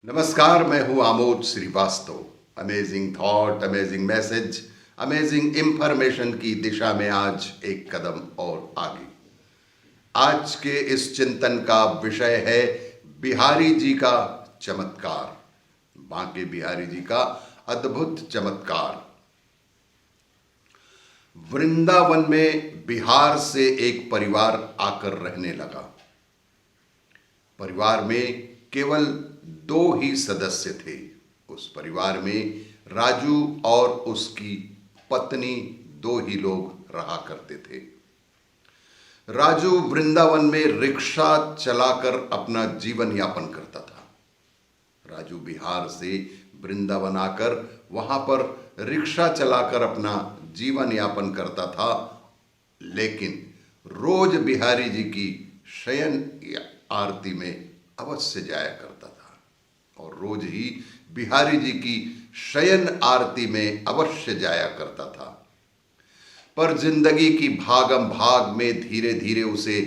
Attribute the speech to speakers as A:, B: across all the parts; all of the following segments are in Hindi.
A: नमस्कार, मैं हूं Amod Srivastava. Amazing thought, amazing message, amazing information की दिशा में आज एक कदम और आगे। आज के इस चिंतन का विषय है बिहारी जी का चमत्कार, बांके बिहारी जी का अद्भुत चमत्कार। वृंदावन में बिहार से एक परिवार आकर रहने लगा। परिवार में केवल 2 ही सदस्य थे। उस परिवार में राजू और उसकी पत्नी 2 ही लोग रहा करते थे। राजू वृंदावन में रिक्शा चलाकर अपना जीवन यापन करता था। राजू बिहार से वृंदावन आकर वहां पर रिक्शा चलाकर अपना जीवन यापन करता था, लेकिन रोज बिहारी जी की शयन आरती में अवश्य जाया करता था और रोज ही बिहारी जी की शयन आरती में अवश्य जाया करता था। पर जिंदगी की भागम भाग में धीरे धीरे उसे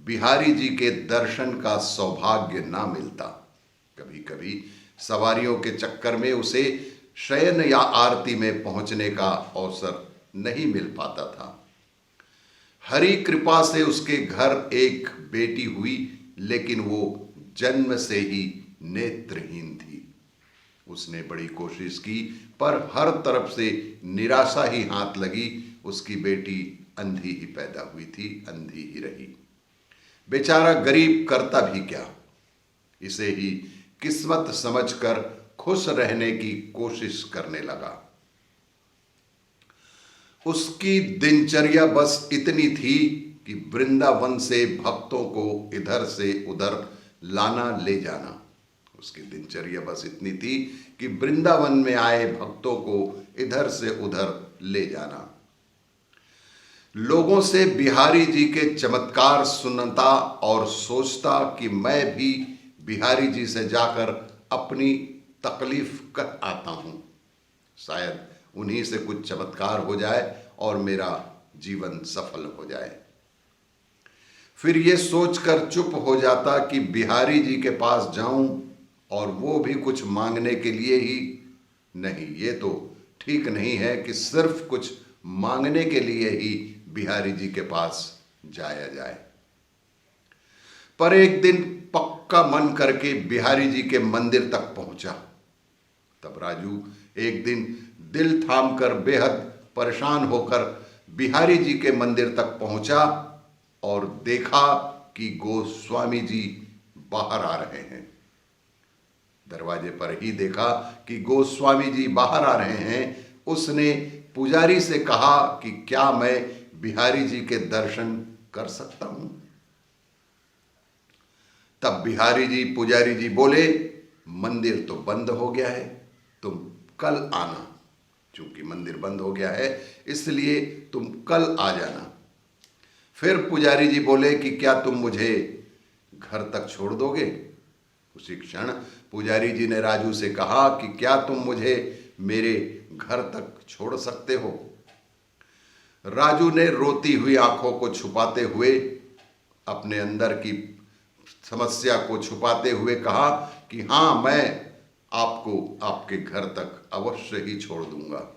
A: बिहारी जी के दर्शन का सौभाग्य ना मिलता। कभी कभी सवारियों के चक्कर में उसे शयन या आरती में पहुंचने का अवसर नहीं मिल पाता था। हरि कृपा से उसके घर एक बेटी हुई, लेकिन वो जन्म से ही नेत्रहीन थी। उसने बड़ी कोशिश की, पर हर तरफ से निराशा ही हाथ लगी। उसकी बेटी अंधी ही पैदा हुई थी, अंधी ही रही। बेचारा गरीब करता भी क्या, इसे ही किस्मत समझकर खुश रहने की कोशिश करने लगा। उसकी दिनचर्या बस इतनी थी कि वृंदावन से भक्तों को इधर से उधर लाना ले जाना। उसकी दिनचर्या बस इतनी थी कि वृंदावन में आए भक्तों को इधर से उधर ले जाना। लोगों से बिहारी जी के चमत्कार सुनता और सोचता कि मैं भी बिहारी जी से जाकर अपनी तकलीफ कर आता हूं, शायद उन्हीं से कुछ चमत्कार हो जाए और मेरा जीवन सफल हो जाए। फिर ये सोचकर चुप हो जाता कि बिहारी जी के पास जाऊं और वो भी कुछ मांगने के लिए ही नहीं। ये तो ठीक नहीं है कि सिर्फ कुछ मांगने के लिए ही बिहारी जी के पास जाया जाए। पर एक दिन पक्का मन करके बिहारी जी के मंदिर तक पहुंचा। तब राजू एक दिन दिल थामकर बेहद परेशान होकर बिहारी जी के मंदिर तक पहुंचा और देखा कि गोस्वामी जी बाहर आ रहे हैं। दरवाजे पर ही देखा कि गोस्वामी जी बाहर आ रहे हैं। उसने पुजारी से कहा कि क्या मैं बिहारी जी के दर्शन कर सकता हूं? तब बिहारी जी, पुजारी जी बोले, मंदिर तो बंद हो गया है, तुम कल आना। चूंकि मंदिर बंद हो गया है इसलिए तुम कल आ जाना। फिर पुजारी जी बोले कि क्या तुम मुझे घर तक छोड़ दोगे? उसी क्षण पुजारी जी ने राजू से कहा कि क्या तुम मुझे मेरे घर तक छोड़ सकते हो? राजू ने रोती हुई आंखों को छुपाते हुए, अपने अंदर की समस्या को छुपाते हुए कहा कि हाँ, मैं आपको आपके घर तक अवश्य ही छोड़ दूंगा।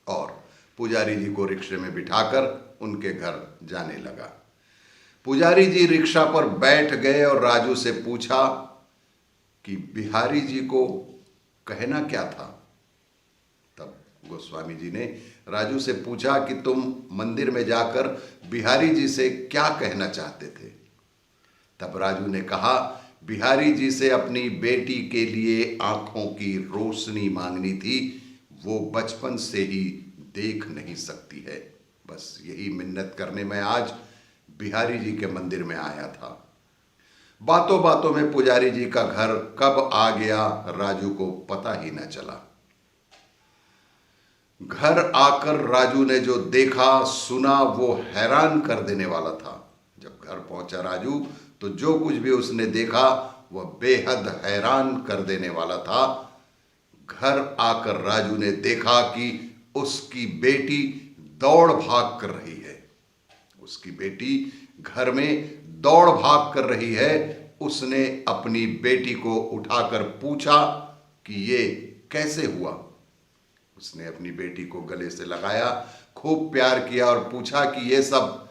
A: और पुजारी जी को रिक्शे में बिठाकर उनके घर जाने लगा। पुजारी जी रिक्शा पर बैठ गए और राजू से पूछा कि बिहारी जी को कहना क्या था? तब गोस्वामी जी ने राजू से पूछा कि तुम मंदिर में जाकर बिहारी जी से क्या कहना चाहते थे? तब राजू ने कहा, बिहारी जी से अपनी बेटी के लिए आंखों की रोशनी मांगनी थी। वो बचपन से ही देख नहीं सकती है। बस यही मिन्नत करने मैं आज बिहारी जी के मंदिर में आया था। बातों बातों में पुजारी जी का घर कब आ गया राजू को पता ही न चला। घर आकर राजू ने जो देखा सुना वो हैरान कर देने वाला था। जब घर पहुंचा राजू तो जो कुछ भी उसने देखा वह बेहद हैरान कर देने वाला था। घर आकर राजू ने देखा कि उसकी बेटी दौड़ भाग कर रही है। उसकी बेटी घर में दौड़ भाग कर रही है उसने अपनी बेटी को उठाकर पूछा कि ये कैसे हुआ। उसने अपनी बेटी को गले से लगाया, खूब प्यार किया और पूछा कि ये सब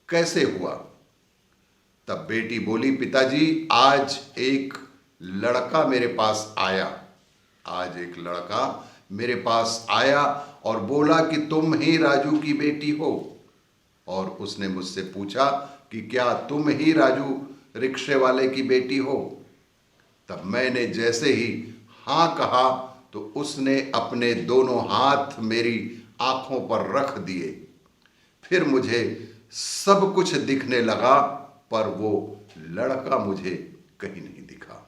A: कैसे हुआ। तब बेटी बोली, पिताजी आज एक लड़का मेरे पास आया, आज एक लड़का मेरे पास आया और बोला कि तुम ही राजू की बेटी हो। और उसने मुझसे पूछा कि क्या तुम ही राजू रिक्शे वाले की बेटी हो। तब मैंने जैसे ही हाँ कहा तो उसने अपने दोनों हाथ मेरी आंखों पर रख दिए। फिर मुझे सब कुछ दिखने लगा, पर वो लड़का मुझे कहीं नहीं दिखा।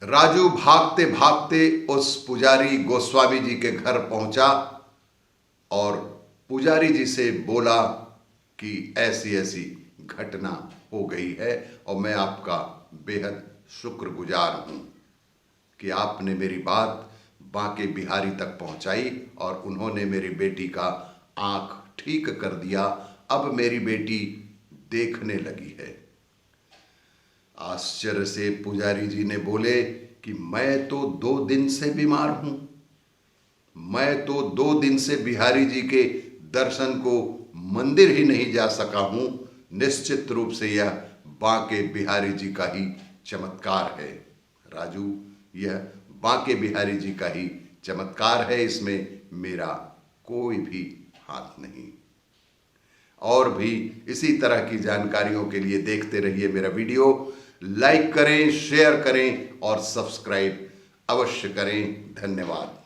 A: राजू भागते भागते उस पुजारी गोस्वामी जी के घर पहुंचा और पुजारी जी से बोला कि ऐसी ऐसी घटना हो गई है और मैं आपका बेहद शुक्रगुजार हूं कि आपने मेरी बात बांके बिहारी तक पहुंचाई और उन्होंने मेरी बेटी का आंख ठीक कर दिया। अब मेरी बेटी देखने लगी है। आश्चर्य से पुजारी जी ने बोले कि मैं तो 2 दिन से बीमार हूं, मैं तो 2 दिन से बिहारी जी के दर्शन को मंदिर ही नहीं जा सका हूं। निश्चित रूप से यह बांके बिहारी जी का ही चमत्कार है। राजू, यह बांके बिहारी जी का ही चमत्कार है, इसमें मेरा कोई भी हाथ नहीं। और भी इसी तरह की जानकारियों के लिए देखते रहिए मेरा वीडियो। लाइक करें, शेयर करें और सब्सक्राइब अवश्य करें। धन्यवाद।